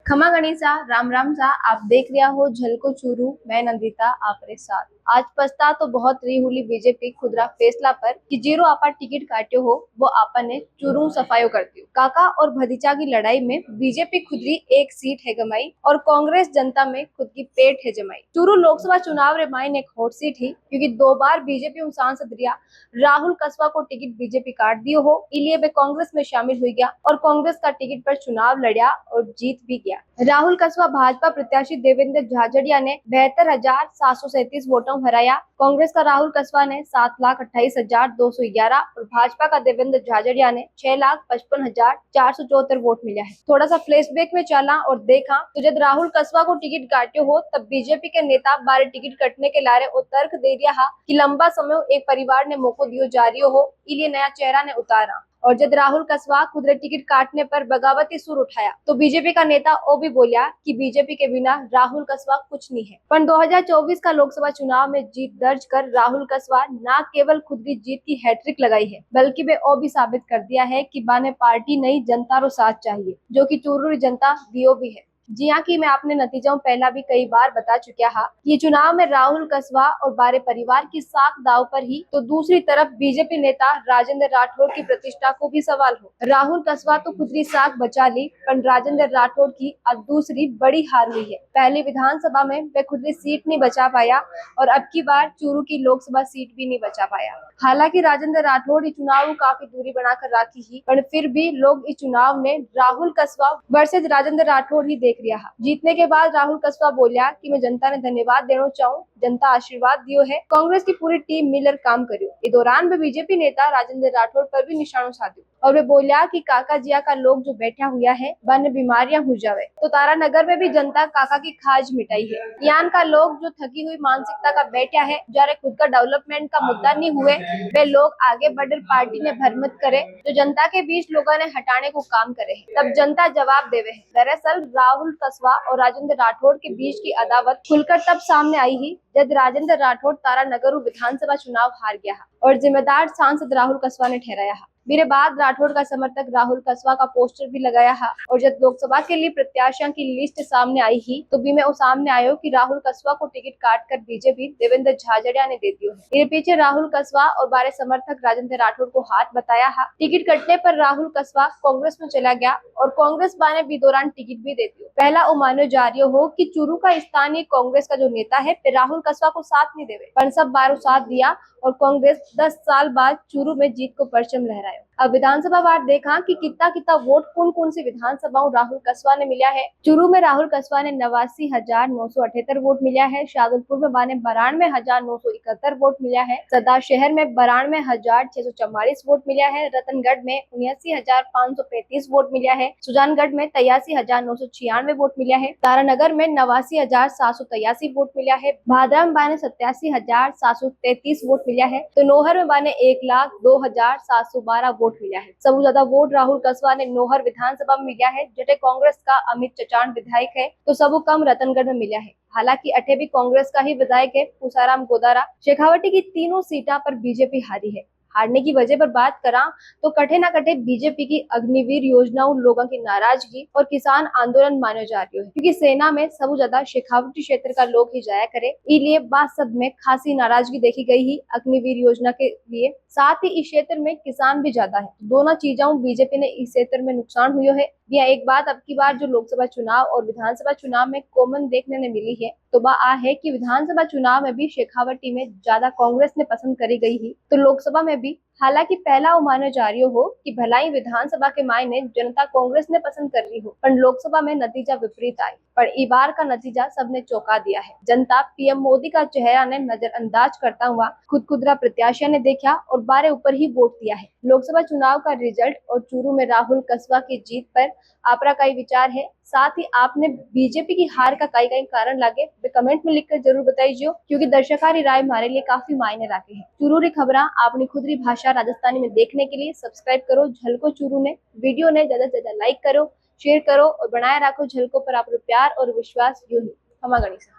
खमा गणिसा राम राम सा। आप देख रिया हो झलको चूरू, मैं नंदिता आपरे साथ। आज पछता तो बहुत रही हुली बीजेपी खुदरा फैसला पर कि जीरो आपा टिकट काट्यो हो वो आपा ने चूरू सफायो करती हो। काका और भतीजा की लड़ाई में बीजेपी खुदरी एक सीट है गमाई और कांग्रेस जनता में खुद की पेट है जमाई। चूरू लोकसभा चुनाव रे माइन एक हॉट सीट ही क्योंकि 2 बार बीजेपी सांसद रिया राहुल कस्वा को टिकट बीजेपी काट दियो हो, इसलिए वे कांग्रेस में शामिल हुई गया और कांग्रेस का टिकट पर चुनाव लड़ा और जीत भी गया। राहुल कस्वा भाजपा प्रत्याशी देवेंद्र झाझड़िया ने 72,737 वोटों हराया। कांग्रेस का राहुल कस्वा ने 7,28,211 और भाजपा का देवेंद्र झाझड़िया ने 6,55,474 वोट मिला है। थोड़ा सा फ्लैशबैक में चला और देखा तो जब राहुल कस्वा को टिकट काटे हो तब बीजेपी के नेता बारे टिकट कटने के लारे और तर्क दे दिया कि लंबा समय एक परिवार ने मौको दियो जारी हो, इसलिए नया चेहरा ने उतारा। और जब राहुल कस्वा खुद टिकट काटने पर बगावती सुर उठाया तो बीजेपी का नेता ओ भी बोलिया कि बीजेपी के बिना राहुल कस्वा कुछ नहीं है। पर 2024 का लोकसभा चुनाव में जीत दर्ज कर राहुल कस्वा न केवल खुद की जीत की हैट्रिक लगाई है बल्कि वे ओ भी साबित कर दिया है कि बाने पार्टी नहीं जनता रो साथ चाहिए, जो कि चूरू जनता दियो भी है। जी हाँ, कि मैं अपने नतीजों पहला भी कई बार बता चुका हा कि चुनाव में राहुल कस्वा और बारे परिवार की साख दाव पर ही तो दूसरी तरफ बीजेपी नेता राजेंद्र राठौड़ की प्रतिष्ठा को भी सवाल हो। राहुल कस्वा तो खुद की साख बचा ली पर राजेंद्र राठौड़ की अब दूसरी बड़ी हार हुई है। पहली विधानसभा में वे खुद की सीट नहीं बचा पाया और अब की बार चूरू की लोकसभा सीट भी नहीं बचा पाया। हालांकि राजेंद्र राठौड़ इस चुनाव को काफी दूरी बनाकर राखी ही, पर फिर भी लोग इस चुनाव में राहुल कस्वा वर्सेज राजेंद्र राठौड़ ही देख रिया। जीतने के बाद राहुल कस्वा बोलिया कि मैं जनता ने धन्यवाद देना चाहूँ, जनता आशीर्वाद दियो है, कांग्रेस की पूरी टीम मिलकर काम करियो। इस दौरान में बीजेपी नेता राजेंद्र राठौड़ पर भी निशाना साधो और वे बोलिया कि काका जिया का लोग जो बैठा हुआ है बन बीमारियां हो जावे तो तारा नगर में भी जनता काका की खाज मिटाई है। यहाँ का लोग जो थकी हुई मानसिकता का बैठा है, जारे खुद का डेवलपमेंट का मुद्दा नहीं हुए, वे लोग आगे बढ़कर पार्टी ने भरमत करे जो जनता के बीच लोगों ने हटाने को काम करे है, तब जनता जवाब देवे है। दरअसल राहुल कस्वा और राजेंद्र राठौड़ के बीच की अदावत खुलकर तब सामने आई ही जब राजेंद्र राठौड़ तारा नगर विधानसभा चुनाव हार गया और जिम्मेदार सांसद राहुल कस्वा ने ठहराया। मेरे बाद राठौड़ का समर्थक राहुल कस्वा का पोस्टर भी लगाया है और जब लोकसभा के लिए प्रत्याशियों की लिस्ट सामने आई ही तो भी मैं वो सामने आयो कि राहुल कस्वा को टिकट काट कर बीजेपी देवेंद्र झाझड़िया ने दे दियो है। मेरे पीछे राहुल कस्वा और बारे समर्थक राजेंद्र राठौड़ को हाथ बताया है। टिकट कटने पर राहुल कस्वा कांग्रेस में चला गया और कांग्रेस बाने भी दौरान टिकट भी दे दियो। पहला उमानो जारी हो कि चूरू का स्थानीय कांग्रेस का जो नेता है राहुल कस्वा को साथ नहीं देवे, पर सब बारो साथ दिया और कांग्रेस 10 साल बाद चूरू में जीत को परचम लहराया। अब विधानसभा बार देखा कि कितना कितना वोट कौन सी विधानसभाओं राहुल कस्वा ने मिला है। चूरू में राहुल कस्वा ने 89,978 वोट मिला है, शाहजलपुर में बाने 92,971 वोट मिला है, सदा शहर में 92,644 वोट मिला है, रतनगढ़ में 79,535 वोट मिला है, सुजानगढ़ में 83,996 वोट मिला है, तारानगर में 89,783 वोट मिला है, भादरा में बाने 87,733 वोट मिला है, तो नोहर में बाने 1,02,712 वोट मिला है। सबसे ज्यादा वोट राहुल कस्वा ने नोहर विधानसभा में मिला है, जटे कांग्रेस का अमित चचान विधायक है, तो सबको कम रतनगढ़ में मिला है। हालांकि अठे भी कांग्रेस का ही विधायक है पूसाराम गोदारा। शेखावटी की तीनों सीटा पर बीजेपी हारी है। हारने की वजह पर बात करा तो कठे ना कठे बीजेपी की अग्निवीर योजनाओं लोगों की नाराजगी और किसान आंदोलन माने जा रही है, क्योंकि सेना में सबसे ज्यादा शेखावटी क्षेत्र का लोग ही जाया करे, इसलिए बात सब में खासी नाराजगी देखी गई ही अग्निवीर योजना के लिए। साथ ही इस क्षेत्र में किसान भी ज्यादा है, दोनों चीजों बीजेपी ने इस क्षेत्र में नुकसान हुई है। यह एक बात अब की बार जो लोकसभा चुनाव और विधानसभा चुनाव में कॉमन देखने ने मिली है तो वह आ है कि विधानसभा चुनाव में भी शेखावटी में ज्यादा कांग्रेस ने पसंद करी गई ही, तो लोकसभा में भी हालांकि पहला उमानो जारी हो कि भलाई विधानसभा के मायने जनता कांग्रेस ने पसंद कर ली हो, पर लोकसभा में नतीजा विपरीत आई। पर इस बार का नतीजा सबने चौंका दिया है। जनता पीएम मोदी का चेहरा ने नजरअंदाज करता हुआ खुदरा प्रत्याशियों ने देखा और बारे ऊपर ही वोट दिया है। लोकसभा चुनाव का रिजल्ट और चूरू में राहुल कस्वा की जीत पर आपका कई विचार है, साथ ही आपने बीजेपी की हार का कई कारण लागे वे कमेंट में लिखकर जरूर बताइए, क्योंकि दर्शकारी राय हमारे लिए काफी मायने रखते हैं। चूरू री खबरा अपनी खुदरी भाषा राजस्थानी में देखने के लिए सब्सक्राइब करो झलको चूरू ने। वीडियो ने ज्यादा से ज्यादा लाइक करो, शेयर करो और बनाए रखो झलको पर आप प्यार और विश्वास। यूं ही खमा गणिसा।